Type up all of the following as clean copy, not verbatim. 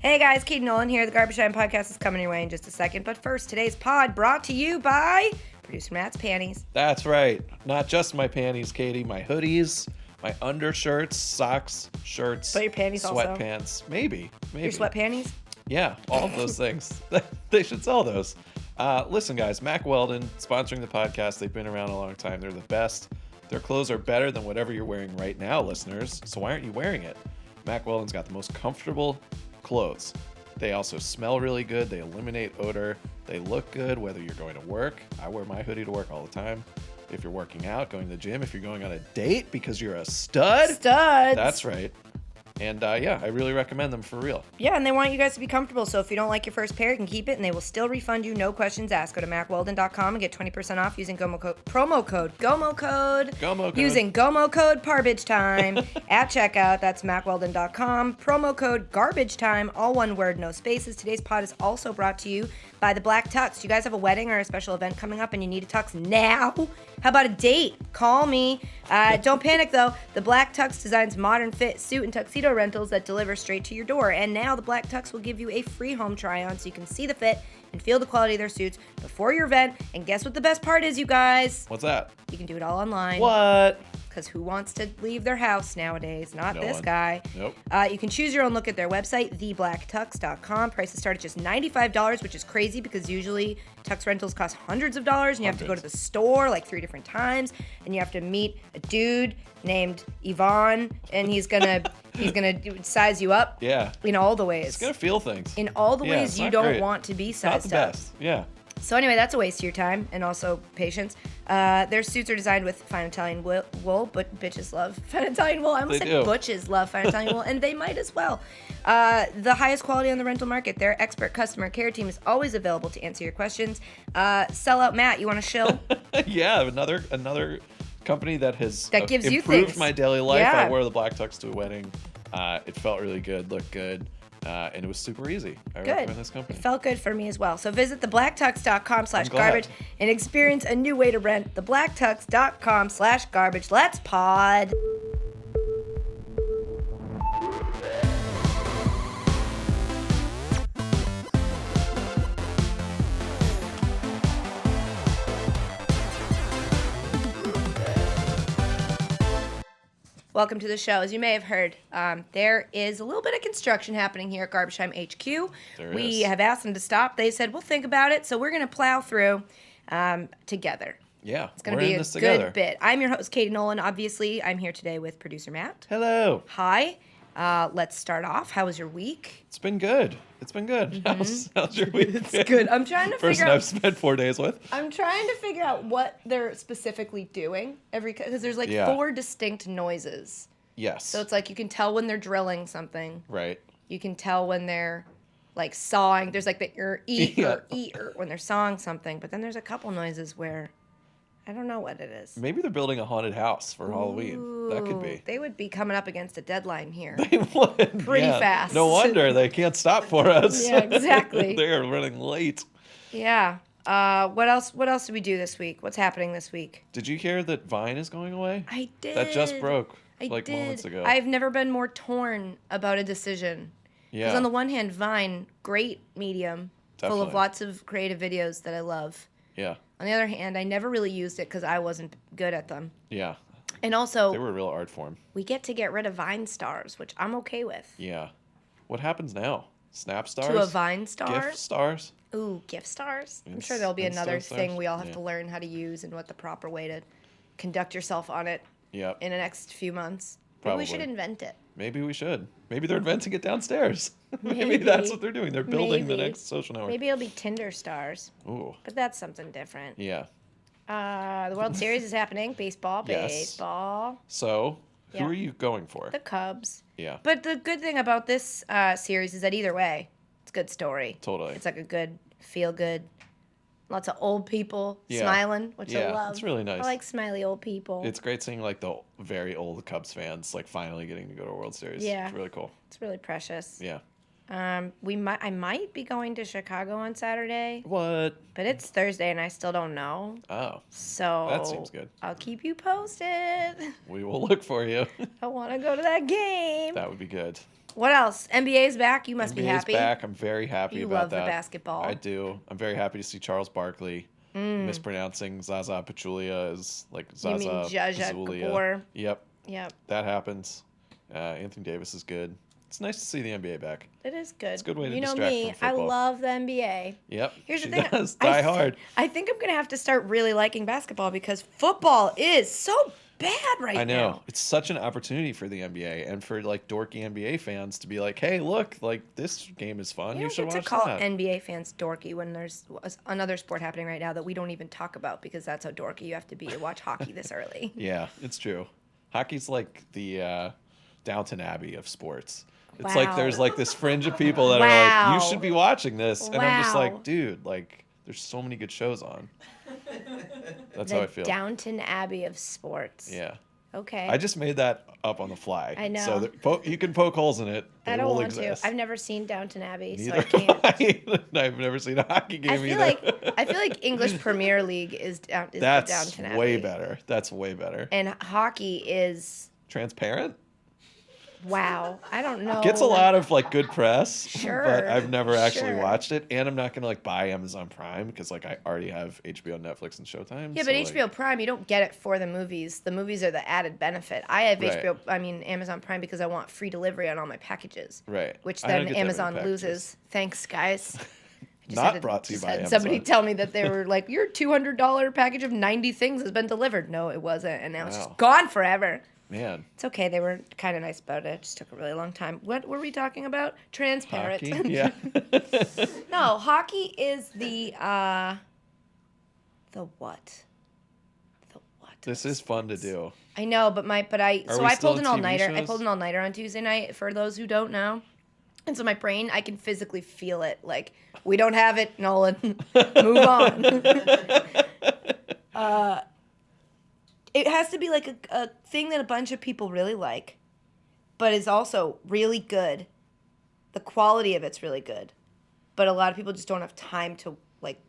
Hey guys, Katie Nolan here. The Garbage Time Podcast is coming your way in just a second. But first, today's pod brought to you by producer Matt's Panties. That's right. Not just my panties, Katie. My hoodies, my undershirts, socks, shirts, But your panties also? sweatpants. Maybe. Your sweat panties? Yeah, all of those things. They should sell those. Listen, guys, Mack Weldon sponsoring the podcast. They've been around a long time. They're the best. Their clothes are better than whatever you're wearing right now, listeners. So why aren't you wearing it? Mack Weldon's got the most comfortable clothes. They also smell really good. They eliminate odor. They look good whether you're going to work. I wear my hoodie to work all the time. If you're working out, going to the gym, if you're going on a date because you're a stud. Studs! That's right. And yeah, I really recommend them for real. Yeah, and they want you guys to be comfortable. So if you don't like your first pair, you can keep it, and they will still refund you, no questions asked. Go to MackWeldon.com and get 20% off using promo code GOMO code. Using GOMO code PARBAGETIME at checkout. That's MackWeldon.com. Promo code GARBAGETIME, all one word, no spaces. Today's pod is also brought to you by the Black Tux. Do you guys have a wedding or a special event coming up and you need a tux now? How about a date? Call me. Don't panic though. The Black Tux designs modern fit suit and tuxedo rentals that deliver straight to your door. And now the Black Tux will give you a free home try-on so you can see the fit and feel the quality of their suits before your event. And guess what the best part is, you guys? What's that? You can do it all online. What? Because who wants to leave their house nowadays? Not No this one. guy. Nope. You can choose your own look at their website, theblacktux.com. Prices start at just $95, which is crazy because usually tux rentals cost hundreds of dollars, and you have to go to the store like 3 different times, and you have to meet a dude named Yvonne, and he's gonna size you up. Yeah. In all the ways. It's going to feel things. In all the Yeah, ways it's you not don't great. want to be Not sized the up. best. Yeah. So anyway, that's a waste of your time and also patience. Their suits are designed with fine Italian wool, but bitches love fine Italian wool. I almost They said do. butches love fine Italian wool, and they might as well. The highest quality on the rental market. Their expert customer care team is always available to answer your questions. Sellout Matt, you want to shill? Yeah, another company that has Gives you improved things. my daily life. Yeah. I wore the black tux to a wedding. It felt really good, looked good, and it was super easy. I recommend this It company. felt good for me as well. So visit theblacktux.com/garbage glad. and experience a new way to rent. Theblacktux.com/garbage. Let's pod. Welcome to the show. As you may have heard, there is a little bit of construction happening here at Garbage Time HQ. We have asked them to stop. They said, we'll think about it. So we're going to plow through together. Yeah, It's going to be a good bit. I'm your host, Katie Nolan. Obviously, I'm here today with producer Matt. Hello. Hi. Let's start off. How was your week? It's been good. How's your week? It's good. I'm trying to Person figure out. I've spent 4 days with. I'm trying to figure out what they're specifically doing because there's like Yeah. 4 distinct noises. Yes. So it's like you can tell when they're drilling something. right. You can tell when they're like sawing. There's like the Yeah. when they're sawing something. But then there's a couple noises where I don't know what it is. Maybe they're building a haunted house for Halloween. That could Ooh, be. They would be coming up against a deadline here. They would. Pretty Yeah. fast. No wonder they can't stop for us. Yeah, exactly. They are running late. Yeah. What else did we do this week? What's happening this week? Did you hear that Vine is going away? I did. That just broke I like did. moments ago. I've never been more torn about a decision. Because yeah. on the one hand, Vine, great medium, full of Definitely. lots of creative videos that I love. Yeah. On the other hand, I never really used it because I wasn't good at them. Yeah. And also, They were a real art form. we get to get rid of Vine stars, which I'm okay with. Yeah. What happens now? Snap stars? To a Vine star? GIF stars? Ooh, gift stars? I'm Inst- sure there'll be another Insta thing stars? we all have Yeah. to learn how to use and what the proper way to conduct yourself on it Yep. in the next few months. Maybe we should Probably. invent it. Maybe we should. Maybe they're inventing it downstairs. Maybe Maybe. that's what they're doing. They're building the Maybe. next social network. Maybe it'll be Tinder stars, Ooh. but that's something different. Yeah. The World Series is happening. Baseball, Yes. baseball. So, who Yeah. are you going for? The Cubs. Yeah. But the good thing about this series is that either way, it's a good story. Totally. It's like a good, feel good. Lots of old people Yeah. smiling, which I Yeah, love. it's really nice. I like smiley old people. It's great seeing like the very old Cubs fans like finally getting to go to a World Series. Yeah. It's really cool. It's really precious. Yeah. I might be going to Chicago on Saturday, What? but it's Thursday and I still don't know. Oh, So that seems good. I'll keep you posted. We will look for you. I want to go to that game. That would be good. What else? NBA's back. You must be happy. NBA's back. I'm very happy about that. You love the basketball. I do. I'm very happy to see Charles Barkley. Mispronouncing Zaza Pachulia is like Zaza You mean Zsa Gabor. Yep. Yep. That happens. Anthony Davis is good. It's nice to see the NBA back. It is good. It's a good way to distract from football. I love the NBA. Yep. Here's the thing. Does. Die hard. I think I'm going to have to start really liking basketball because football is so bad right now. I know. It's such an opportunity for the NBA and for like dorky NBA fans to be like, hey, look, like this game is fun. You should watch that. You don't get to call NBA fans dorky when there's another sport happening right now that we don't even talk about because that's how dorky you have to be to watch hockey this early. Yeah, it's true. Hockey's like the Downton Abbey of sports. It's like there's like this fringe of people that are like, you should be watching this. And I'm just like, dude, like there's so many good shows on. That's how I feel. Downton Abbey of sports. Yeah. Okay. I just made that up on the fly. I know. So that you can poke holes in it. I don't want exist. to. I've never seen Downton Abbey, Neither so I can't. I've never seen a hockey game either. I feel like English Premier League is Downton Abbey. That's way better. That's way better. And hockey is transparent. Wow, I don't know. Gets a lot of like good press, sure, but I've never actually watched it, and I'm not gonna like buy Amazon Prime because like I already have HBO, Netflix, and Showtime. Yeah, but HBO Prime, you don't get it for the movies. The movies are the added benefit. I have Amazon Prime because I want free delivery on all my packages. Right. Which then Amazon loses. Thanks, guys. Not brought to you by Amazon. Somebody tell me that they were like, your $200 package of 90 things has been delivered. No, it wasn't, and now it's just gone forever. Man. It's okay. They were kind of nice about it. It just took a really long time. What were we talking about? Transparent. Hockey? Yeah. No, hockey is the what? The what? This is fun to do. I know, I pulled an all-nighter. I pulled an all-nighter on Tuesday night, for those who don't know. And so my brain, I can physically feel it. Like, we don't have it, Nolan. Move on. It has to be like a thing that a bunch of people really like, but is also really good. The quality of it's really good, but a lot of people just don't have time to like.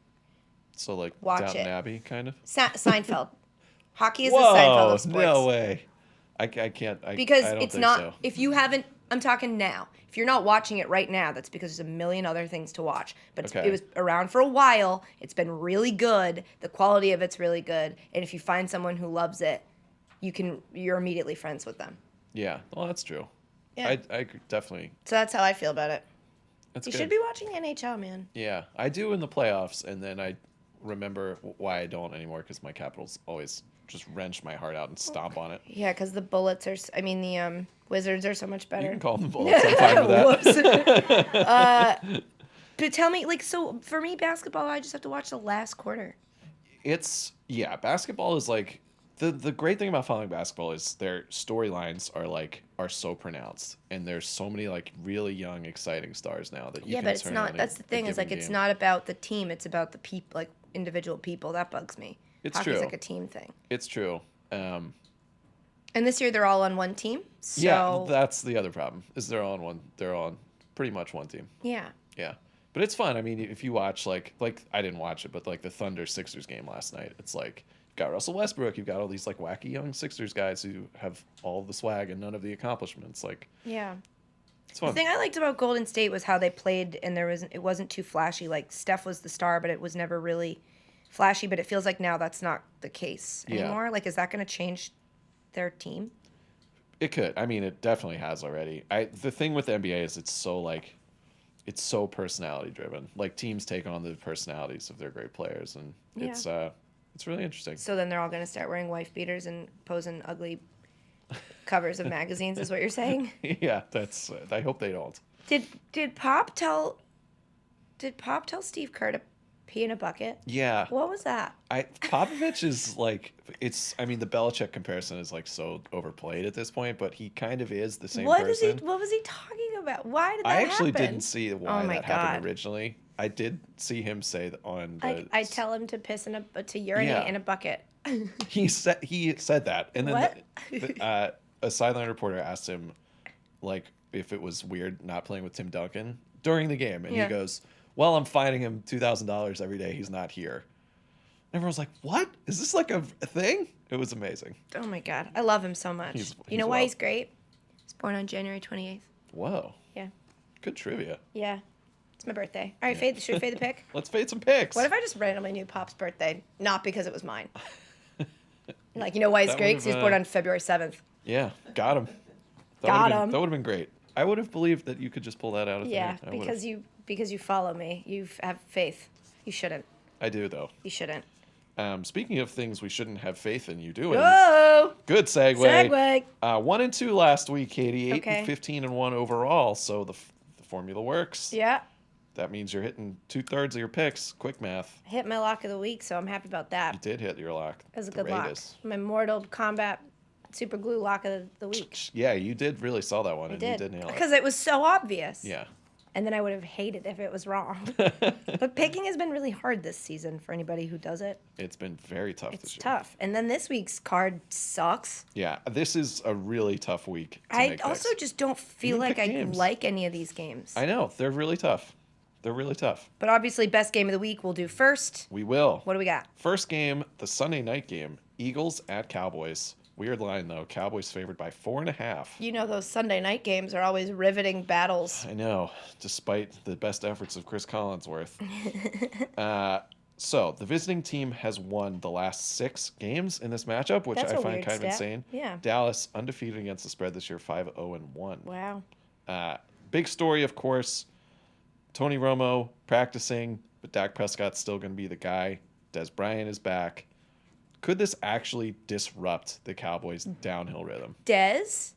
So like watch Downton it. Abbey, kind of. Seinfeld. Hockey is the Seinfeld of sports. No way. I can't. Because I don't it's think not. So. If you haven't, I'm talking now. If you're not watching it right now, that's because there's a million other things to watch. But it was around for a while. It's been really good. The quality of it's really good. And if you find someone who loves it, you're immediately friends with them. Yeah, well, that's true. Yeah. I definitely. So that's how I feel about it. That's you good. should be watching the NHL, man. Yeah, I do in the playoffs, and then I remember why I don't anymore because my Capitals always just wrench my heart out and stomp on it. Yeah, because the Bullets are. The Wizards are so much better. You can call them the Bullets. I'm fine with that. But tell me, so for me, basketball, I just have to watch the last quarter. Basketball is like. The great thing about following basketball is their storylines are so pronounced, and there's so many like really young, exciting stars now that you can but it's not. That's the thing is like it's not about the team; it's about the people, like individual people. That bugs me. It's Hockey's true. like a team thing. It's true. And this year they're all on one team. So... Yeah, that's the other problem. Is they're all on one. They're on pretty much one team. Yeah. Yeah, but it's fun. I mean, if you watch like I didn't watch it, but like the Thunder Sixers game last night, it's like. Got Russell Westbrook. You've got all these like wacky young Sixers guys who have all the swag and none of the accomplishments. Like, yeah, it's fun. The thing I liked about Golden State was how they played, and it wasn't too flashy. Like Steph was the star, but it was never really flashy. But it feels like now that's not the case anymore. Like, is that going to change their team? It could. I mean, it definitely has already. The thing with the NBA is it's so personality driven. Like teams take on the personalities of their great players, and it's really interesting. So then they're all going to start wearing wife beaters and posing ugly covers of magazines, is what you're saying? Yeah, that's. I hope they don't. Did Pop tell Steve Kerr to pee in a bucket? Yeah. What was that? Popovich is like I mean, the Belichick comparison is like so overplayed at this point, but he kind of is the same person. What was he talking about? Why did that happen? I actually didn't see why that happened God. originally. I did see him say on the. I tell him to piss to urinate in a bucket. He said that, and then what? A sideline reporter asked him, like, if it was weird not playing with Tim Duncan during the game, and he goes, "Well, I'm fining him $2,000 every day he's not here." And everyone's like, "What? Is this like a thing?" It was amazing. Oh my God, I love him so much. He's you know why he's great? He's born on January 28th. Whoa. Yeah. Good trivia. Yeah. It's my birthday. All right, fade. Should we fade the pick? Let's fade some picks. What if I just randomly knew Pop's birthday? Not because it was mine. Like, you know why he's great? Because he was born on February 7th. Yeah, got him. That would have been great. I would have believed that you could just pull that out of Yeah, because you follow me. You have faith. You shouldn't. I do, though. You shouldn't. Speaking of things we shouldn't have faith in you doing. Whoa! Good segue. 1-2 last week, Katie. 8-15-1 overall. So the formula works. Yeah. That means you're hitting 2/3 of your picks. Quick math. I hit my lock of the week, so I'm happy about that. You did hit your lock. That was a good lock. My Mortal Kombat super glue lock of the week. Yeah, you did really sell that one. I and did. You did nail it. Because it was so obvious. Yeah. And then I would have hated if it was wrong. But picking has been really hard this season for anybody who does it. It's been very tough this year. It's tough. And then this week's card sucks. Yeah, this is a really tough week to I make also picks. just don't feel like I games. like any of these games. I know. They're really tough. They're really tough. But obviously, best game of the week we'll do first. We will. What do we got? First game, the Sunday night game. Eagles at Cowboys. Weird line, though. Cowboys favored by 4.5. You know those Sunday night games are always riveting battles. I know, despite the best efforts of Chris Collinsworth. So, the visiting team has won the last 6 games in this matchup, which That's I a find weird kind of stat. insane. Yeah. Dallas, undefeated against the spread this year, 5-0-1. Wow. Big story, of course. Tony Romo practicing, but Dak Prescott's still going to be the guy. Dez Bryant is back. Could this actually disrupt the Cowboys' downhill rhythm? Dez?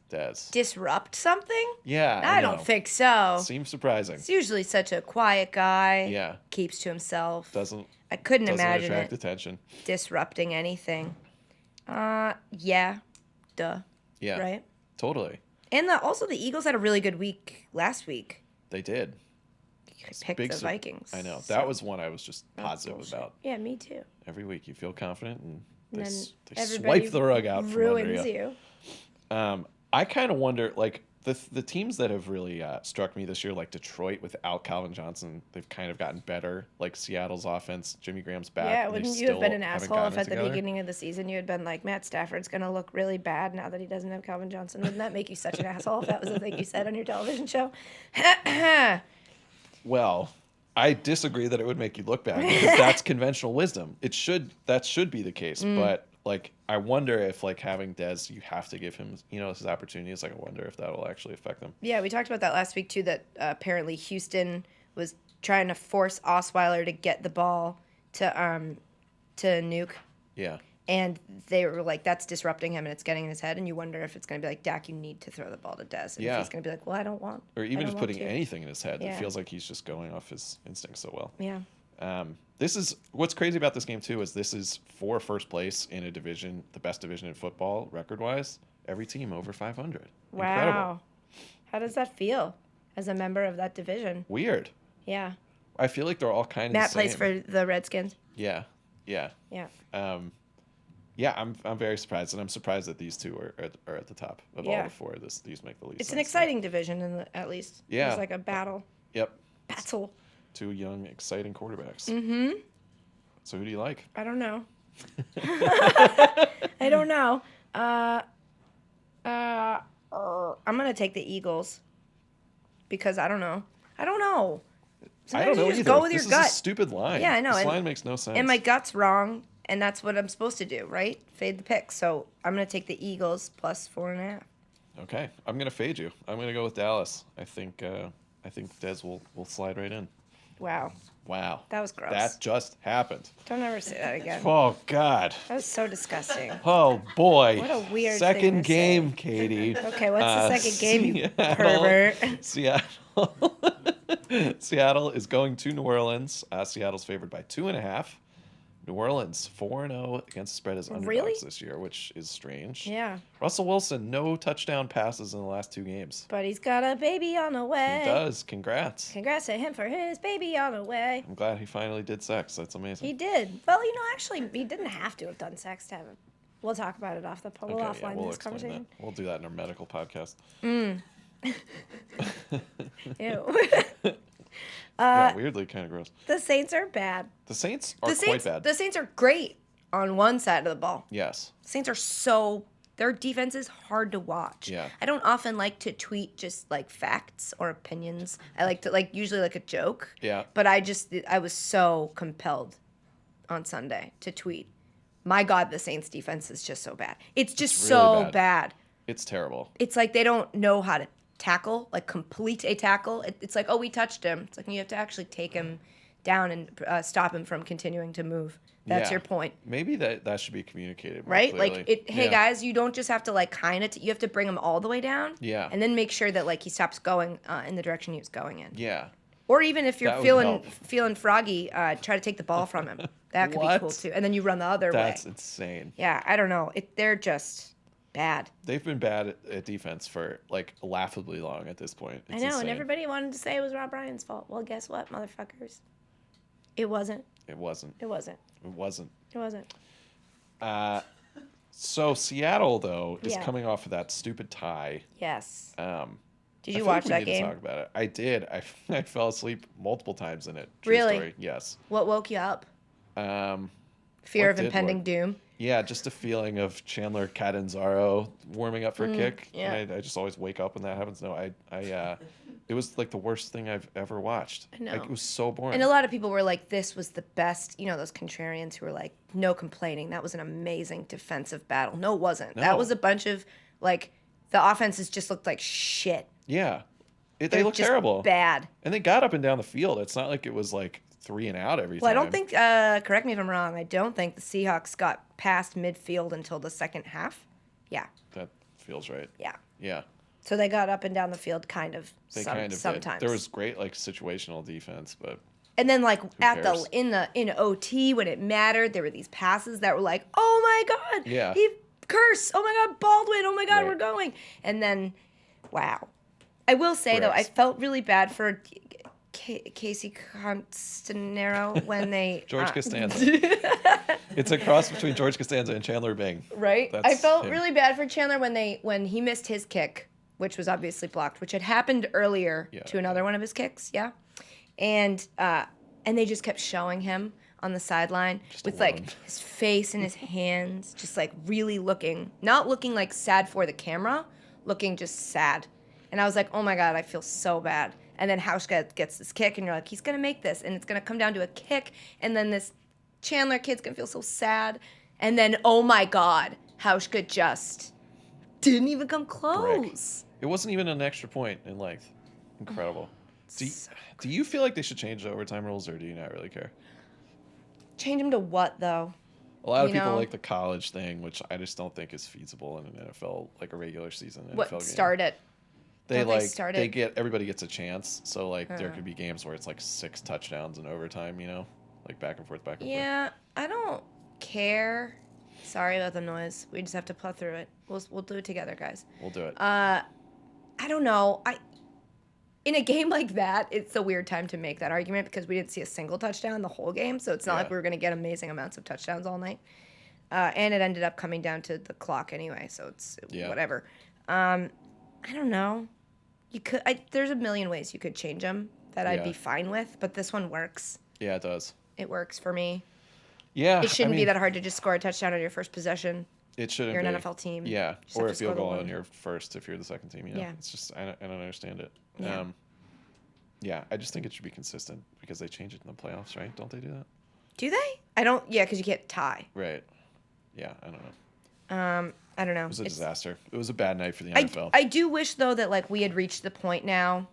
Disrupt something? Yeah, I don't think so. Seems surprising. He's usually such a quiet guy. Yeah. Keeps to himself. I couldn't doesn't imagine attract it attention. disrupting anything. Yeah. Duh. Yeah. Right? Totally. And also the Eagles had a really good week last week. They did. Picked the Vikings. I know. That was one I was just positive about. Yeah, me too. Every week you feel confident and And they then swipe the rug out from under ruins you. you. I kind of wonder, like, the teams that have really struck me this year, like Detroit without Calvin Johnson, they've kind of gotten better. Like Seattle's offense, Jimmy Graham's back. Yeah, and they wouldn't you have been an haven't asshole gotten if it at the together? beginning of the season you had been like, Matt Stafford's going to look really bad now that he doesn't have Calvin Johnson? Wouldn't that make you such an asshole if that was the thing you said on your television show? Well, I disagree that it would make you look bad because that's conventional wisdom. That should be the case, but like I wonder if like having Dez, you have to give him his opportunities. Like I wonder if that will actually affect him. Yeah, we talked about that last week too. That apparently Houston was trying to force Osweiler to get the ball to Nuke. Yeah. And they were like, that's disrupting him and it's getting in his head. And you wonder if it's going to be like, Dak, you need to throw the ball to Dez. And if he's going to be like, well, I don't want. Or even I just don't putting want to. anything in his head. Yeah. It feels like he's just going off his instincts so well. Yeah. This is what's crazy about this game too is this is for first place in a division, the best division in football record wise. Every team over 500. Wow. Incredible. How does that feel as a member of that division? Weird. Yeah. I feel like they're all kind of Matt the same. plays for the Redskins. Yeah. Yeah. Yeah. Yeah, I'm very surprised, and I'm surprised that these two are at the top of all the four. These make the least. It's sense. an exciting division, at least. Yeah. It's like a battle. Yep. Battle. Two young, exciting quarterbacks. Mm-hmm. So who do you like? I don't know. I don't know. I'm gonna take the Eagles because I don't know. Sometimes I don't know you just either. go with This your is gut. a stupid line. Yeah, I know. This And- line makes no sense. And my gut's wrong, and that's what I'm supposed to do, right? Fade the pick. So I'm gonna take the Eagles plus 4.5. Okay, I'm gonna fade you. I'm gonna go with Dallas. I think Dez will slide right in. Wow. Wow. That was gross. That just happened. Don't ever say that again. Oh God. That was so disgusting. Oh boy. What a weird second thing to game, say. Katie. Okay, what's the second game, you Seattle. pervert? Seattle is going to New Orleans. Seattle's favored by 2.5. New Orleans 4-0 against the spread as underdogs this year, which is strange. Yeah. Russell Wilson, no touchdown passes in the last 2 games. But he's got a baby on the way. He does. Congrats. Congrats to him for his baby on the way. I'm glad he finally did sex. That's amazing. He did. Well, actually, he didn't have to have done sex to have him. We'll talk about it off the we'll offline we'll this explain conversation. that. We'll do that in our medical podcast. Ew. Yeah, weirdly kind of gross. The Saints are bad. The Saints are quite bad. The Saints are great on one side of the ball. Yes. The Saints are so their defense is hard to watch. Yeah. I don't often like to tweet just like facts or opinions. I like to like usually like a joke. Yeah. But I was so compelled on Sunday to tweet. My God, the Saints defense is just so bad. It's just really so bad. It's terrible. It's like they don't know how to tackle, like complete a tackle. It's like, oh, we touched him. It's like you have to actually take him down and stop him from continuing to move. That's your point. Maybe that should be communicated more right? clearly. Like, hey, guys, you don't just have to, like, kind of... you have to bring him all the way down. Yeah. And then make sure that, like, he stops going in the direction he was going in. Yeah. Or even if you're That feeling froggy, try to take the ball from him. That could be cool, too. And then you run the other way. That's insane. Yeah, I don't know. They're just bad. They've been bad at defense for, like, laughably long at this point. It's I know, insane. and everybody wanted to say it was Rob Ryan's fault. Well, guess what, motherfuckers? It wasn't. It wasn't. It wasn't. It wasn't. It wasn't. So Seattle, though, is Yeah. coming off of that stupid tie. Yes. Did I you feel watch like we that need to game? talk about it. I did. I fell asleep multiple times in it. True Really? Story. Yes. What woke you up? Fear What of did impending work? doom? Yeah, just a feeling of Chandler Catanzaro warming up for a kick. yeah. And I just always wake up when that happens. No, it was like the worst thing I've ever watched. I know. Like, it was so boring. And a lot of people were like, this was the best, those contrarians who were like, no complaining. That was an amazing defensive battle. No, it wasn't. No. That was a bunch of, like, the offenses just looked like shit. Yeah. They They're looked just terrible. bad. And they got up and down the field. It's not like it was like 3 and out every Well, I time. don't think, correct me if I'm wrong, I don't think the Seahawks got past midfield until the second half. Yeah. That feels right. Yeah. Yeah. So they got up and down the field kind of, They kind of sometimes. did. There was great like situational defense, but And then, like, cares? in OT, when it mattered, there were these passes that were like, oh my God, Yeah. he curse, oh my God, Baldwin, oh my God, Right. we're going. And then, wow. I will say, though, I Bricks. felt really bad for Casey Constanero when they... George Costanza. It's a cross between George Costanza and Chandler Bing. Right? That's I felt him. really bad for Chandler when he missed his kick, which was obviously blocked, which had happened earlier to another one of his kicks, and they just kept showing him on the sideline with alone. like his face in his hands, just like really not looking like sad for the camera, looking just sad. And I was like, oh my God, I feel so bad. And then Hauschka gets this kick, and you're like, he's gonna make this, and it's gonna come down to a kick, and then this Chandler kid's gonna feel so sad. And then, oh my God, Hauschka just didn't even come close. It wasn't even an extra point in length. Incredible. Do you feel like they should change the overtime rules, or do you not really care? Change him to what, though? A lot of You people know? like the college thing, which I just don't think is feasible in an NFL, like a regular season NFL What, game. start it? Don't they start it? Everybody gets a chance. So like there could be games where it's like 6 touchdowns in overtime, like back and forth, back and forth. Yeah, I don't care. Sorry about the noise. We just have to plow through it. We'll do it together, guys. We'll do it. I don't know. In a game like that, it's a weird time to make that argument because we didn't see a single touchdown the whole game, so it's not like we were going to get amazing amounts of touchdowns all night. And it ended up coming down to the clock anyway, so it's whatever. I don't know. There's a million ways you could change them that I'd be fine with, but this one works. Yeah, it does. It works for me. Yeah. It shouldn't be that hard to just score a touchdown on your first possession. It shouldn't You're be. an NFL team. Yeah, You just or have a to score field the goal one. on your first if you're the second team. Yeah. It's just I don't understand it. Yeah. I just think it should be consistent because they change it in the playoffs, right? Don't they do that? Do they? I don't. Yeah, because you can't tie. Right. Yeah, I don't know. I don't know. It was a disaster. It was a bad night for the NFL. I do wish though that like we had reached the point now.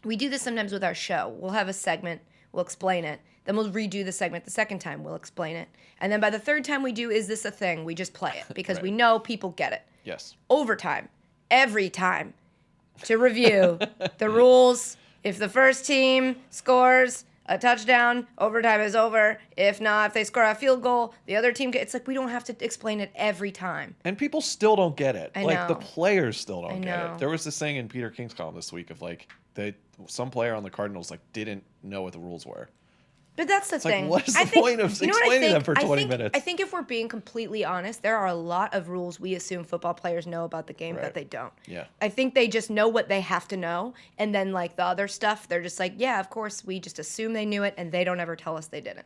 We do this sometimes with our show. We'll have a segment. We'll explain it. Then we'll redo the segment the second time. We'll explain it. And then by the third time we do, is this a thing? We just play it because we know people get it. Yes. Overtime. Every time. To review the rules. If the first team scores a touchdown, overtime is over. If not, if they score a field goal, the other team it's like we don't have to explain it every time. And people still don't get it. I Like the know. players still don't get know. it. There was this thing in Peter King's column this week of like some player on the Cardinals like didn't know what the rules were. But that's the thing. What is the I think- point of you know what I explaining them think? for 20 think- minutes? I think if we're being completely honest, there are a lot of rules we assume football players know about the game Right. that they don't. Yeah. I think they just know what they have to know, and then like the other stuff, they're just like, yeah, of course, we just assume they knew it, and they don't ever tell us they didn't.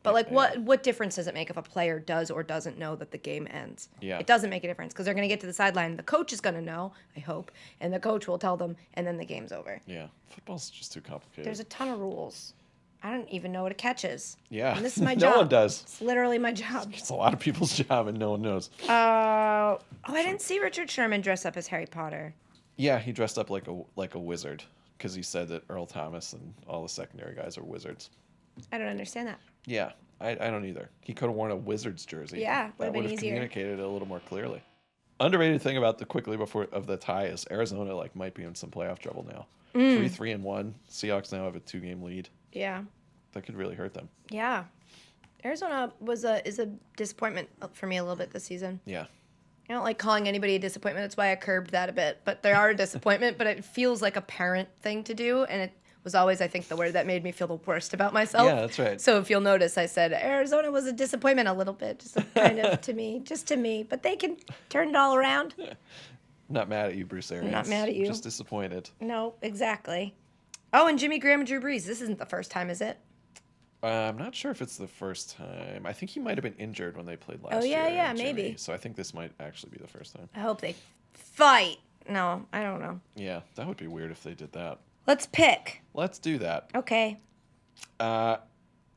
But like, what difference does it make if a player does or doesn't know that the game ends? Yeah. It doesn't make a difference because they're going to get to the sideline. The coach is going to know, I hope, and the coach will tell them, and then the game's over. Yeah. Football's just too complicated. There's a ton of rules. I don't even know what a catch is. Yeah. And this is my job. No one does. It's literally my job. It's a lot of people's job, and no one knows. I didn't see Richard Sherman dress up as Harry Potter. Yeah, he dressed up like a wizard because he said that Earl Thomas and all the secondary guys are wizards. I don't understand that. Yeah, I don't either. He could have worn a Wizards jersey. Yeah, that would would have have been easier. communicated it a little more clearly. Underrated thing about the quickly before of the tie is Arizona might be in some playoff trouble now. 3-3-1. Seahawks now have a 2-game lead. Yeah. That could really hurt them. Yeah. Arizona is a disappointment for me a little bit this season. Yeah. I don't like calling anybody a disappointment. That's why I curbed that a bit. But they are a disappointment, but it feels like a parent thing to do. And it was always, I think, the word that made me feel the worst about myself. Yeah, that's right. So if you'll notice, I said Arizona was a disappointment a little bit, just kind of to me. But they can turn it all around. Not mad at you, Bruce Arians. Not mad at you. Just disappointed. No, exactly. Oh, and Jimmy Graham and Drew Brees. This isn't the first time, is it? I'm not sure if it's the first time. I think he might have been injured when they played last year. Yeah, Jimmy. maybe. So I think this might actually be the first time. I hope they fight. No, I don't know. Yeah, that would be weird if they did that. Let's pick. Let's do that. Okay. I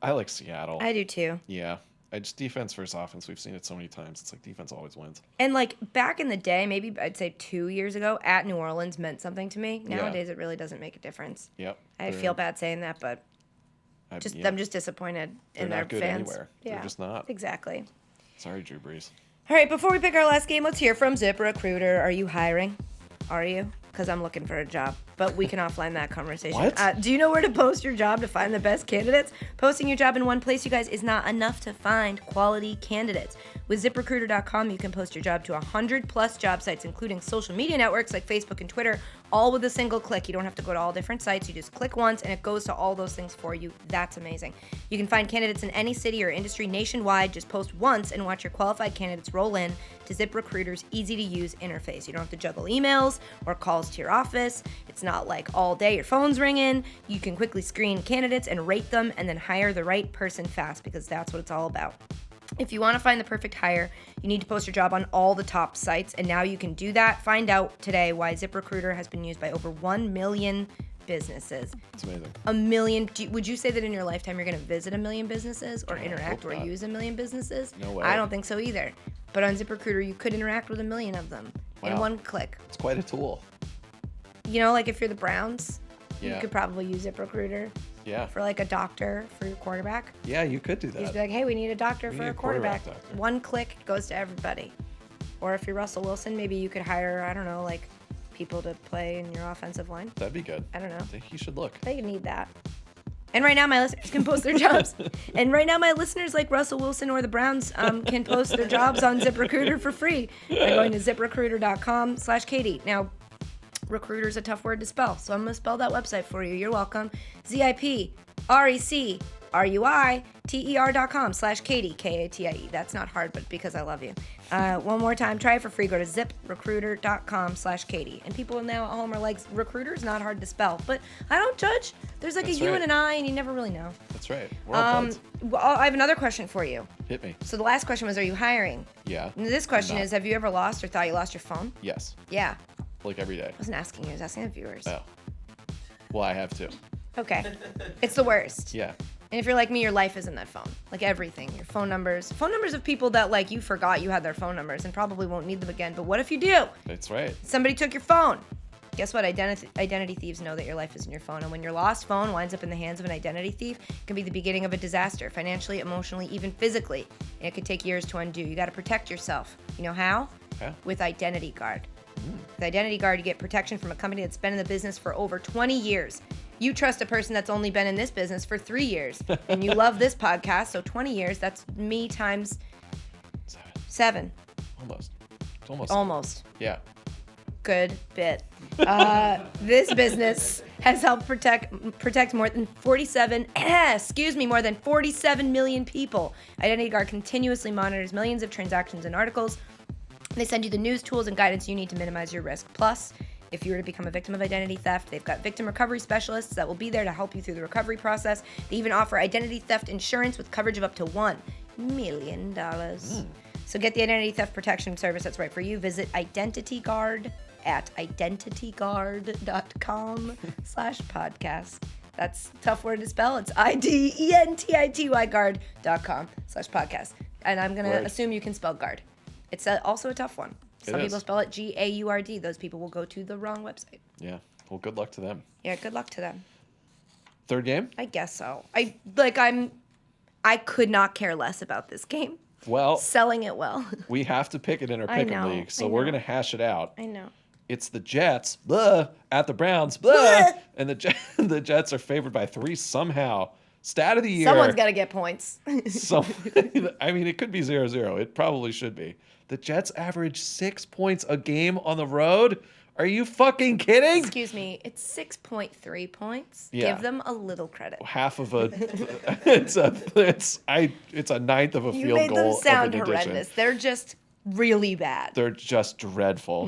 like Seattle. I do too. Yeah. Just defense versus offense. We've seen it so many times. It's like defense always wins. And like back in the day, maybe I'd say 2 years ago, at New Orleans meant something to me. Nowadays, it really doesn't make a difference. Yep. I feel bad saying that, but I'm just disappointed in They're their not good fans. anywhere. Yeah, They're just not. Exactly. Sorry, Drew Brees. All right, before we pick our last game, let's hear from ZipRecruiter. Are you hiring? Are you? Because I'm looking for a job, but we can offline that conversation. What? Do you know where to post your job to find the best candidates? Posting your job in one place, you guys, is not enough to find quality candidates. With ZipRecruiter.com, you can post your job to 100+ job sites, including social media networks like Facebook and Twitter, all with a single click. You don't have to go to all different sites. You just click once, and it goes to all those things for you. That's amazing. You can find candidates in any city or industry nationwide. Just post once and watch your qualified candidates roll in to ZipRecruiter's easy-to-use interface. You don't have to juggle emails or calls to your office. It's not like all day your phone's ringing. You can quickly screen candidates and rate them and then hire the right person fast, because that's what it's all about. If you want to find the perfect hire, you need to post your job on all the top sites, and now you can do that. Find out today why ZipRecruiter has been used by over 1 million businesses. It's amazing. 1 million. Would you say that in your lifetime you're going to visit 1 million businesses or I interact hope or not. use 1 million businesses? No way. I don't think so either. But on ZipRecruiter, you could interact with 1 million of them in Wow. one click. It's quite a tool. You know, like if you're the Browns, you Yeah. could probably use ZipRecruiter Yeah. for like a doctor for your quarterback. Yeah, you could do You just that. be like, hey, we need a doctor We for need a a quarterback quarterback. doctor. One click goes to everybody. Or if you're Russell Wilson, maybe you could hire, I don't know, like people to play in your offensive line. That'd be good. I don't know. I think you should look. They need that. And right now, my listeners can post their jobs. And right now, my listeners like Russell Wilson or the Browns can post their jobs on ZipRecruiter for free by going to ZipRecruiter.com/Katie. Now, recruiter's a tough word to spell, so I'm going to spell that website for you. You're welcome. ZipRecruiter.com/Katie, Katie. That's not hard, but because I love you. One more time, try it for free. Go to ZipRecruiter.com/Katie. And people now at home are like, recruiter's not hard to spell, but I don't judge. There's like That's a U right. and an I, and you never really know. That's right. We're all buds. Well, I have another question for you. Hit me. So the last question was, are you hiring? Yeah. And this question not. is, have you ever lost or thought you lost your phone? Yes. Yeah. Like every day. I wasn't asking you, I was asking the viewers. Oh. Well, I have to. Okay. It's the worst. Yeah. And if you're like me, your life is in that phone. Like everything. Your phone numbers of people that like you forgot you had their phone numbers and probably won't need them again. But what if you do? That's right. Somebody took your phone. Guess what? Identity thieves know that your life is in your phone. And when your lost phone winds up in the hands of an identity thief, it can be the beginning of a disaster, financially, emotionally, even physically. And it could take years to undo. You got to protect yourself. You know how? Yeah. With Identity Guard. With Identity Guard, you get protection from a company that's been in the business for over 20 years. You trust a person that's only been in this business for 3 years. And you love this podcast, so 20 years, that's me times 7. Almost. It's almost. Almost. Yeah. Good bit. This business has helped protect more than 47 million people. Identity Guard continuously monitors millions of transactions and articles. They send you the news, tools, and guidance you need to minimize your risk. Plus, if you were to become a victim of identity theft. They've got victim recovery specialists that will be there to help you through the recovery process. They even offer identity theft insurance with coverage of up to $1 million. So get the identity theft protection service that's right for you. Visit IdentityGuard at identityguard.com/podcast. That's a tough word to spell. It's IDENTITY guard.com/podcast. And I'm going to assume you can spell guard. It's also a tough one. Some people spell it GAURD. Those people will go to the wrong website. Yeah. Well, good luck to them. Yeah, good luck to them. Third game? I guess so. I could not care less about this game. Well, selling it well. We have to pick it in our pick'em league, so we're going to hash it out. I know. It's the Jets, at the Browns, and the Jets are favored by 3 somehow. Stat of the year. Someone's got to get points. I mean, it could be 0-0. It probably should be. The Jets average 6 points a game on the road. Are you fucking kidding? Excuse me. It's 6.3 points. Yeah. Give them a little credit. Half of a. It's a ninth of a field goal. You made them sound of an addition. horrendous. They're just really bad. They're just dreadful.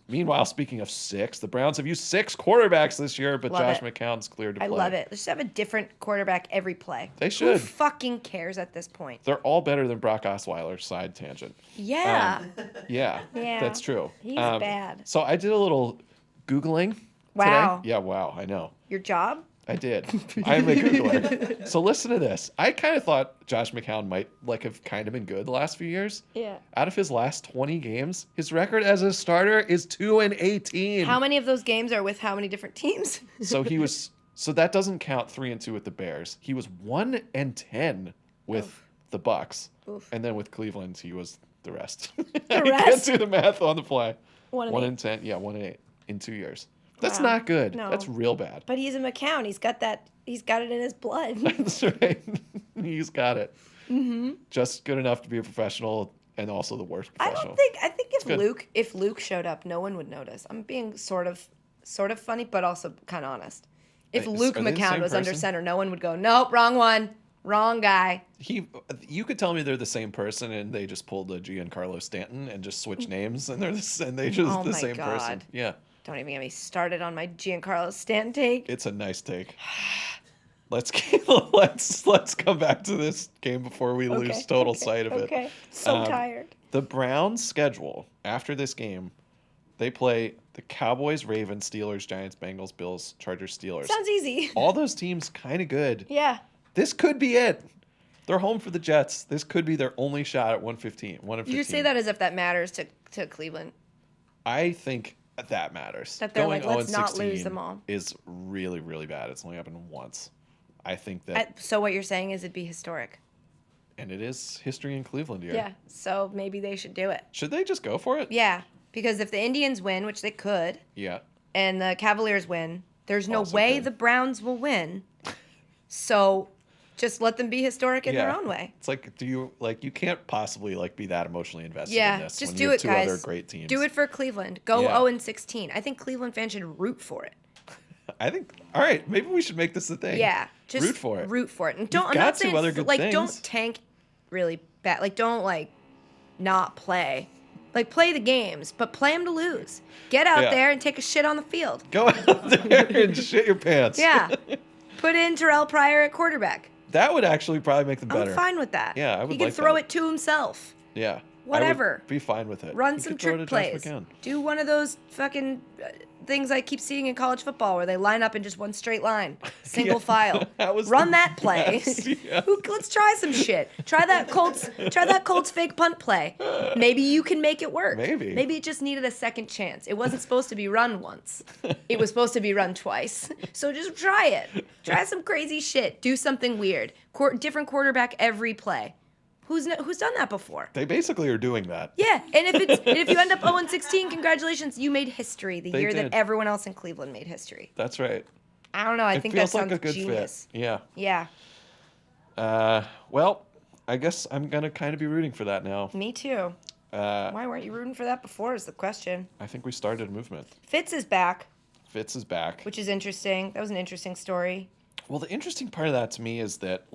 Meanwhile, speaking of 6, the Browns have used 6 quarterbacks this year, but Josh McCown's cleared to play. I love it. Let's just have a different quarterback every play. They should. Who fucking cares at this point? They're all better than Brock Osweiler. Side tangent. Yeah. Yeah, that's true. He's bad. So I did a little Googling Wow. today. Yeah, wow, I know. Your job? I did. I'm a Googler. So listen to this. I kind of thought Josh McCown might have kind of been good the last few years. Yeah. Out of his last 20 games, his record as a starter is 2-18. How many of those games are with how many different teams? So that doesn't count 3-2 with the Bears. He was 1-10 with the Bucks. Oof. And then with Cleveland, he was the rest. The I rest? can't do the math on the fly. 1-10. Yeah, 1-8 in 2 years. That's Wow. not good. No. That's real bad. But he's a McCown. He's got it in his blood. That's right. He's got it. Mm-hmm. Just good enough to be a professional and also the worst professional. I think if Luke showed up, no one would notice. I'm being sort of funny, but also kind of honest. If Luke are they the McCown same was under person? center, no one would go, nope, wrong one. Wrong guy. You could tell me they're the same person and they just pulled a Giancarlo Stanton and just switched names and they just the same person. Yeah. Don't even get me started on my Giancarlo Stanton take. It's a nice take. Let's come back to this game before we lose total sight of it. Okay. So tired. The Browns' schedule after this game, they play the Cowboys, Ravens, Steelers, Giants, Bengals, Bills, Chargers, Steelers. Sounds easy. All those teams kind of good. Yeah. This could be it. They're home for the Jets. This could be their only shot at 115. You say that as if that matters to Cleveland. I think that matters. That they're Going like, let's not lose them all. Is really, really bad. It's only happened once. I think that. So what you're saying is it'd be historic. And it is history in Cleveland here. Yeah. So maybe they should do it. Should they just go for it? Yeah. Because if the Indians win, which they could. Yeah. And the Cavaliers win, there's no Also way could. the Browns will win. So just let them be historic in their own way. It's like, you can't possibly be that emotionally invested in this. Just when do you have it, two guys. other great teams. Do it for Cleveland. Go 0-16. I think Cleveland fans should root for it. I think. All right, maybe we should make this a thing. Yeah, just root for it. Root for it, and don't. You've I'm got not saying two other good things. Don't tank really bad. Don't not play. Play the games, but play them to lose. Get out there and take a shit on the field. Go out there and shit your pants. Yeah. Put in Terrell Pryor at quarterback. That would actually probably make them better. I'm fine with that. Yeah, I would. He can throw it to himself. Yeah. Whatever. I would be fine with it. Run some trick plays. Do one of those fucking things I keep seeing in college football where they line up in just one straight line, single file. Run that play. Yeah. Let's try some shit. Try that Colts fake punt play. Maybe you can make it work. Maybe it just needed a second chance. It wasn't supposed to be run once. It was supposed to be run twice. So just try it. Try some crazy shit. Do something weird. Different quarterback every play. Who's done that before? They basically are doing that. Yeah, and if you end up 0-16, congratulations, you made history the year that everyone else in Cleveland made history. That's right. I don't know. I think that sounds like a good genius. Fit. Yeah. Yeah. Well, I guess I'm gonna kind of be rooting for that now. Me too. Why weren't you rooting for that before? Is the question. I think we started a movement. Fitz is back. Which is interesting. That was an interesting story. Well, the interesting part of that to me is that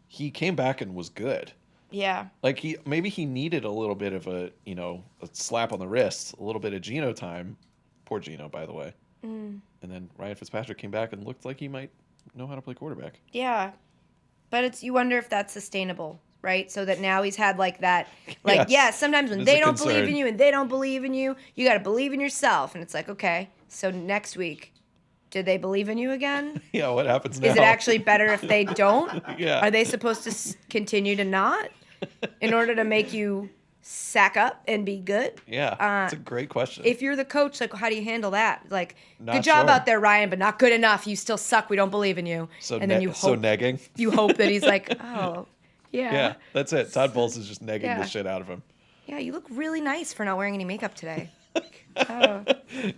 he came back and was good. Yeah. Maybe he needed a little bit of a slap on the wrist, a little bit of Geno time. Poor Geno, by the way. And then Ryan Fitzpatrick came back and looked like he might know how to play quarterback. Yeah. But you wonder if that's sustainable, right? So that now he's had like that, like, yes, sometimes when they don't believe in you and they don't believe in you, you got to believe in yourself. And it's like, okay, so next week, did they believe in you again? Yeah, what happens now? Is it actually better if they don't? Yeah. Are they supposed to continue to not in order to make you sack up and be good? Yeah, that's a great question. If you're the coach, like, how do you handle that? Like, Not good job sure. out there, Ryan, but not good enough. You still suck. We don't believe in you. So and then you so hope, negging. you hope that he's like, oh, yeah. Yeah, that's it. Todd Bowles is just negging Yeah. the shit out of him. Yeah, you look really nice for not wearing any makeup today. Oh,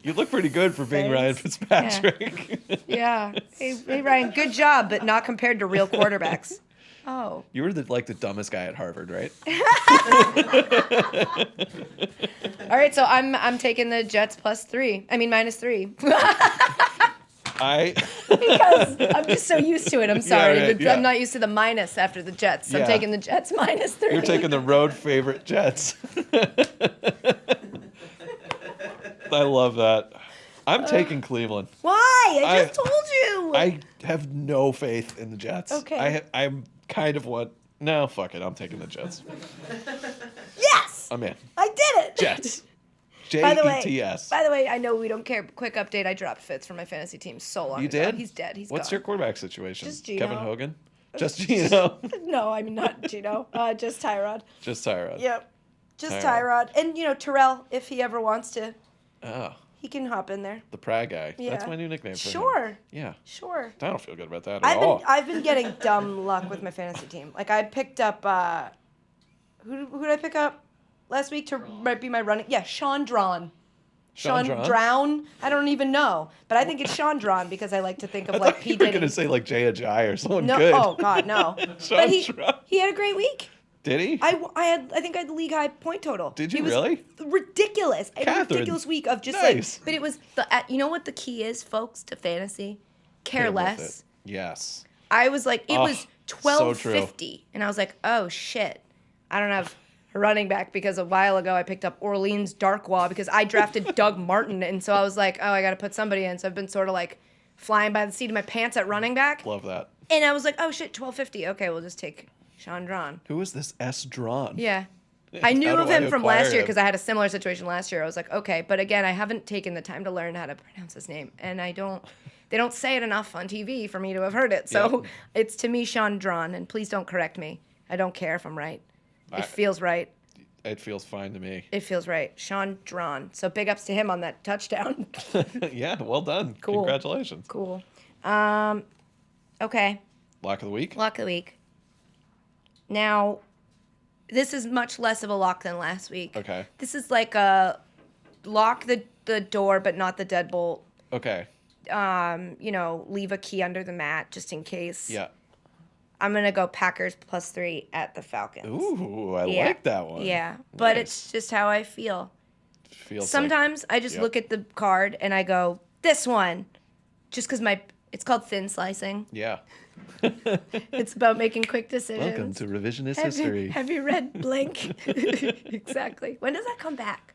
You look pretty good for being Ryan Thanks. Fitzpatrick. yeah. Hey, Ryan, good job, but not compared to real quarterbacks. Oh. You were the dumbest guy at Harvard, right? All right, so I'm taking the Jets -3. I mean -3. Because I'm just so used to it. I'm sorry. right, yeah. I'm not used to the minus after the Jets. So Yeah. I'm taking the Jets -3. You're taking the road favorite Jets. I love that. I'm taking Cleveland. Why? I just told you. I have no faith in the Jets. Okay. I'm kind of what. No, fuck it. I'm taking the Jets. Yes. I'm in. I did it. Jets. By the way, Jets. by the way, I know we don't care. Quick update: I dropped Fitz from my fantasy team so long You ago. did? He's dead. He's What's gone. your quarterback situation? Just Geno. Kevin Hogan? Just Geno? No, I mean not Gino. Just Tyrod. Just Tyrod. Yep. Just Tyrod. Tyrod. And Terrell, if he ever wants to, Oh, he can hop in there. the Prague guy. Yeah. That's my new nickname for him. Sure. Yeah. Sure. I don't feel good about that at all. I've been getting dumb luck with my fantasy team. Like I picked up who did I pick up last week to might be my running? Yeah, Sean Drawn. Sean Drown? I don't even know, but I think it's Sean Drawn because I like to think of I like thought P you were Diddy. going to say like Jay Ajayi or someone No, good. oh God, no. Sean But Drawn. he had a great week. Did he? I think I had the league high point total. Did you He was really? Ridiculous. I had a Catherine, ridiculous week of just nice. like, but it was you know what the key is, folks, to fantasy? Care Hit him with less. it. Yes. I was like, it Oh, was so 1250, and I was like, oh shit, I don't have a running back because a while ago I picked up Orleans Darkwa because I drafted Doug Martin, and so I was like, oh, I got to put somebody in. So I've been sort of like flying by the seat of my pants at running back, Love that. and I was like, oh shit, 1250. Okay, we'll just take Sean Drawn. Who is this S. Drawn? Yeah. I knew How of do I him from acquire last year him? because I had a similar situation last year. I was like, okay, but again, I haven't taken the time to learn how to pronounce his name, and they don't say it enough on TV for me to have heard it. So Yeah. it's to me Sean Drawn, and please don't correct me. I don't care if I'm right. It feels right. It feels fine to me. It feels right. Sean Drawn. So big ups to him on that touchdown. Yeah, well done. Cool. Congratulations. Cool. Okay. Lock of the week? Lock of the week. Now, this is much less of a lock than last week. Okay. This is like a lock the door, but not the deadbolt. Okay. Leave a key under the mat just in case. Yeah. I'm going to go Packers +3 at the Falcons. Ooh, I Yeah. like that one. Yeah, but Nice. it's just how I feel. Feels Sometimes I just yep. look at the card and I go, this one, just because it's called thin slicing. Yeah. It's about making quick decisions. Welcome to revisionist Have history. Have you read Blink? Exactly. When does that come back?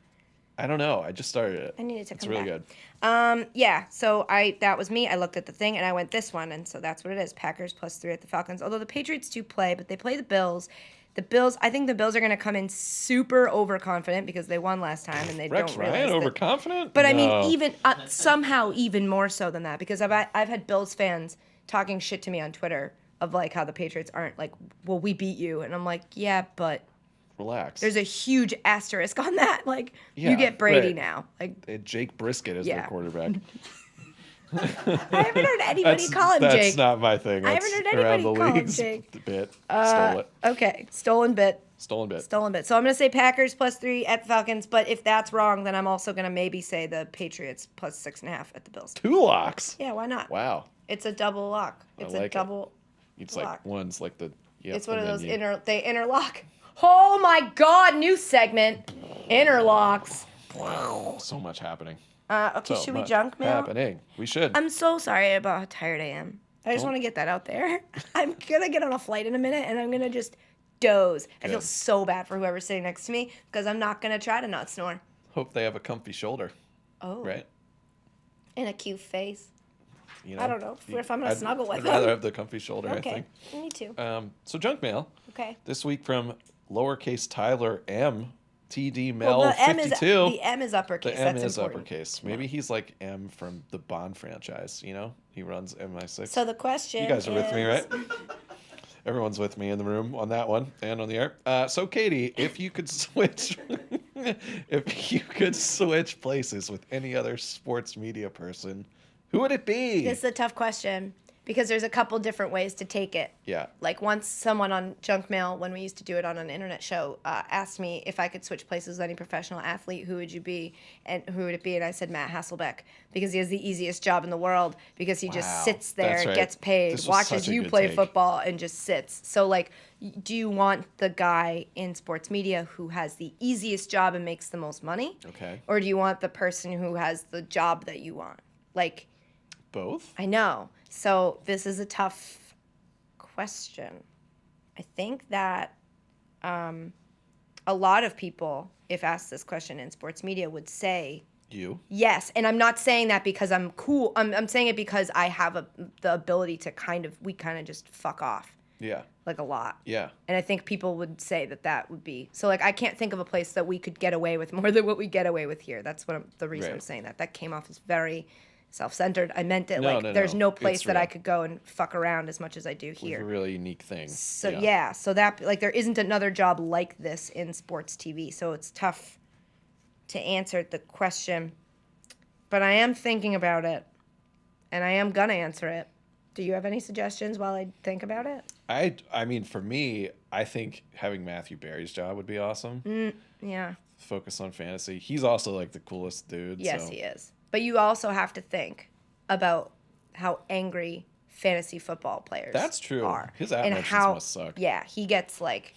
I don't know. I just started it. I need it to It's come really back. good. Yeah, so that was me. I looked at the thing and I went this one, and so that's what it is. Packers +3 at the Falcons. Although the Patriots do play, but they play the Bills. I think the Bills are going to come in super overconfident because they won last time and they Rex don't realize Ryan that- overconfident? But I No. mean, even somehow even more so than that, because I've had Bills fans talking shit to me on Twitter of like how the Patriots aren't like, well, we beat you, and I'm like, yeah, but Relax. there's a huge asterisk on that. Like, Yeah, you get Brady right. now. Like, They had Jake Brisket as Yeah. their quarterback. I haven't heard anybody call him that's Jake. not my thing. I That's haven't heard around anybody the call him league's Jake. bit. Stole it. Okay, stolen bit. Stolen bit. Stolen bit. So I'm going to say Packers +3 at the Falcons, but if that's wrong, then I'm also going to maybe say the Patriots +6.5 at the Bills. 2 locks. Yeah, why not? Wow. It's a double lock. It's like a it. double It's lock. like one's like the. Yep, It's one of and those then you- they interlock. Oh my God! New segment, interlocks. So much happening. Okay, So should we much junk mail? happening. We should. I'm so sorry about how tired I am. I just want to get that out there. I'm gonna get on a flight in a minute, and I'm gonna just doze. I feel Good. so bad for whoever's sitting next to me because I'm not gonna try to not snore. Hope they have a comfy shoulder. Oh, Right. And a cute face. You know, I don't know if I'm going to snuggle with him. I'd rather have the comfy shoulder, okay. I think. Me too. So junk mail. Okay. This week from lowercase Tyler M. TD Mel well, 52. The M is uppercase. The M That's is important. uppercase. Maybe he's like M from the Bond franchise, you know? He runs MI6. So the question You guys are with me, right? Everyone's with me in the room on that one and on the air. So Katie, if you could switch places with any other sports media person, who would it be? This is a tough question because there's a couple different ways to take it. Yeah. Like once someone on Junk Mail, when we used to do it on an internet show, asked me if I could switch places with any professional athlete, who would you be and who would it be? And I said Matt Hasselbeck because he has the easiest job in the world because he just sits there, That's right. gets paid, This was watches such a you good play take. football and just sits. So like, do you want the guy in sports media who has the easiest job and makes the most money? Okay. Or do you want the person who has the job that you want? Like, both? I know. So this is a tough question. I think that a lot of people, if asked this question in sports media, would say You? yes. And I'm not saying that because I'm cool. I'm saying it because I have the ability to we kind of just fuck off. Yeah. Like a lot. Yeah. And I think people would say that would be. So like I can't think of a place that we could get away with more than what we get away with here. That's the reason I'm saying that. That came off as very self-centered. I meant it there's no place that I could go and fuck around as much as I do here. It's a really unique thing. So so that like there isn't another job like this in sports TV. So it's tough to answer the question. But I am thinking about it and I am gonna answer it. Do you have any suggestions while I think about it? I mean, for me, I think having Matthew Berry's job would be awesome. Yeah. Focus on fantasy. He's also like the coolest dude. Yes, so. he is. But you also have to think about how angry fantasy football players That's true. are. His at-mentions must suck. Yeah, he gets like,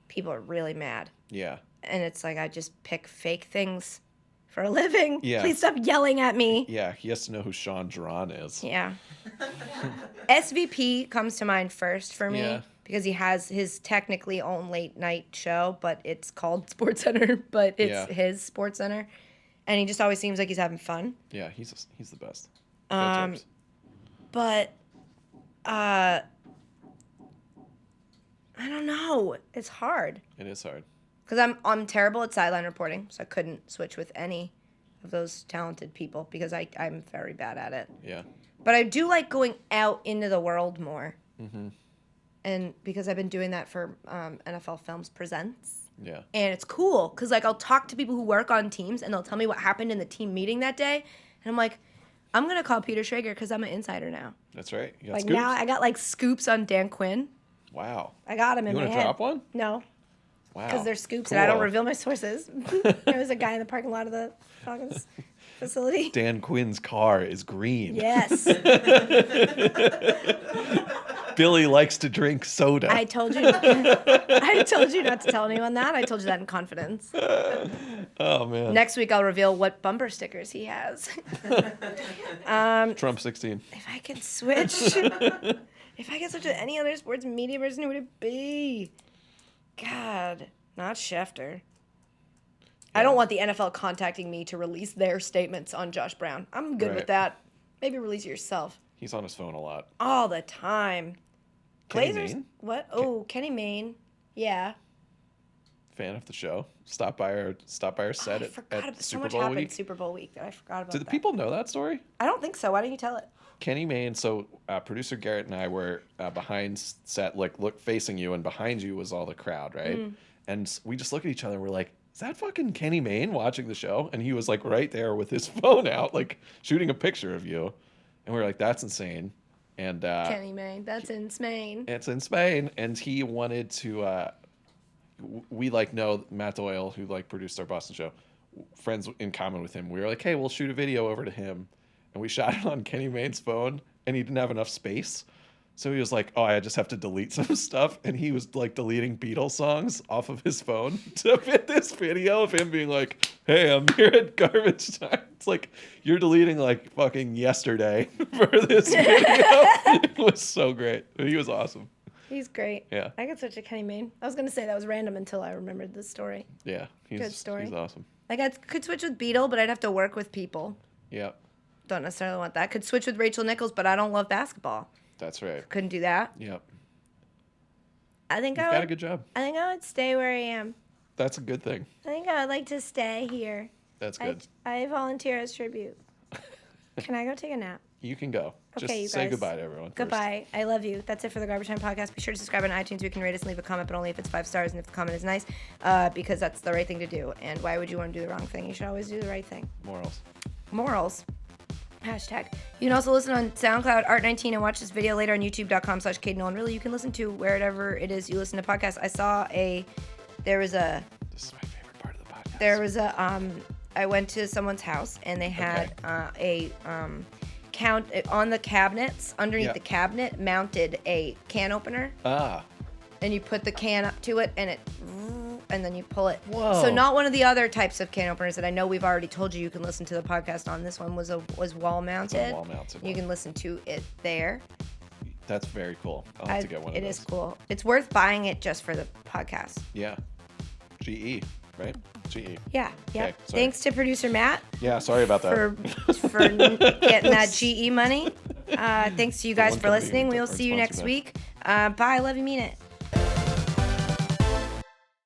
people are really mad. Yeah. And it's like, I just pick fake things for a living. Yeah. Please stop yelling at me. Yeah, he has to know who Sean Duran is. Yeah. SVP comes to mind first for me. Yeah. Because he has his technically own late night show, but it's called SportsCenter, but it's his SportsCenter. And he just always seems like he's having fun. Yeah, he's the best. But I don't know. It's hard. It is hard. Because I'm terrible at sideline reporting, so I couldn't switch with any of those talented people because I'm very bad at it. Yeah. But I do like going out into the world more. Mm-hmm. And because I've been doing that for NFL Films Presents. Yeah. And it's cool because like I'll talk to people who work on teams and they'll tell me what happened in the team meeting that day. And I'm like, I'm going to call Peter Schrager because I'm an insider now. That's right. You got like scoops? now I got like scoops on Dan Quinn. Wow. I got him in my head. You want to drop one? No. Wow. Because they're scoops Cool. and I don't reveal my sources. There was a guy in the parking lot of the Falcons facility. Dan Quinn's car is green. Yes. Billy likes to drink soda. I told you not to tell anyone that. I told you that in confidence. Oh, man. Next week I'll reveal what bumper stickers he has. Trump 16. If I could switch with any other sports media person, who would it be? God, not Schefter. I don't want the NFL contacting me to release their statements on Josh Brown. I'm good with that. Maybe release it yourself. He's on his phone a lot. All the time. Kenny Glazers? Mayne? What? Oh, Kenny Mayne. Yeah. Fan of the show. Stop by our set at so Super much Bowl happened week. Super Bowl week that I forgot about. Do the people know that story? I don't think so. Why don't you tell it? Kenny Mayne. So producer Garrett and I were behind set, like facing you, and behind you was all the crowd, right? And we just look at each other and we're like, is that fucking Kenny Mayne watching the show? And he was like right there with his phone out, like shooting a picture of you. And we were like, that's insane. And Kenny Mayne, that's in Spain. It's in Spain. And he wanted to, we like know Matt Doyle, who like produced our Boston show, friends in common with him. We were like, hey, we'll shoot a video over to him. And we shot it on Kenny Mayne's phone, and he didn't have enough space. So he was like, oh, I just have to delete some stuff. And he was like deleting Beatles songs off of his phone to fit this video of him being like, hey, I'm here at garbage time. It's like, you're deleting like fucking yesterday for this video. It was so great. He was awesome. He's great. Yeah. I could switch to Kenny Mayne. I was going to say that was random until I remembered the story. Yeah. Good story. He's awesome. Like I could switch with Beetle, but I'd have to work with people. Yeah. Don't necessarily want that. Could switch with Rachel Nichols, but I don't love basketball. That's right. Couldn't do that. Yep. You've got a good job. I think I would stay where I am. That's a good thing. I think I would like to stay here. That's good. I volunteer as tribute. Can I go take a nap? You can go. Okay, Just you say guys. goodbye to everyone. Goodbye. I love you. That's it for the Garbage Time Podcast. Be sure to subscribe on iTunes. You can rate us and leave a comment, but only if it's 5 stars and if the comment is nice, because that's the right thing to do. And why would you want to do the wrong thing? You should always do the right thing. Morals. Hashtag. You can also listen on SoundCloud, Art19, and watch this video later on youtube.com/KateNolan. Really, you can listen to wherever it is you listen to podcasts. This is my favorite part of the podcast. I went to someone's house, and they had count on the cabinets, underneath the cabinet, mounted a can opener. And you put the can up to it, and then you pull it. Whoa. So not one of the other types of can openers that I know we've already told you can listen to the podcast on. This one was wall mounted. It's a wall mounted one. You can listen to it there. That's very cool. I'll have to get one of those. It is cool. It's worth buying it just for the podcast. Yeah. GE, right? GE. Yeah. Yep. Okay, thanks to producer Matt. Yeah, sorry about that. For getting that GE money. Thanks to you guys for listening. We'll see you next week. Bye. Love you. Mean it.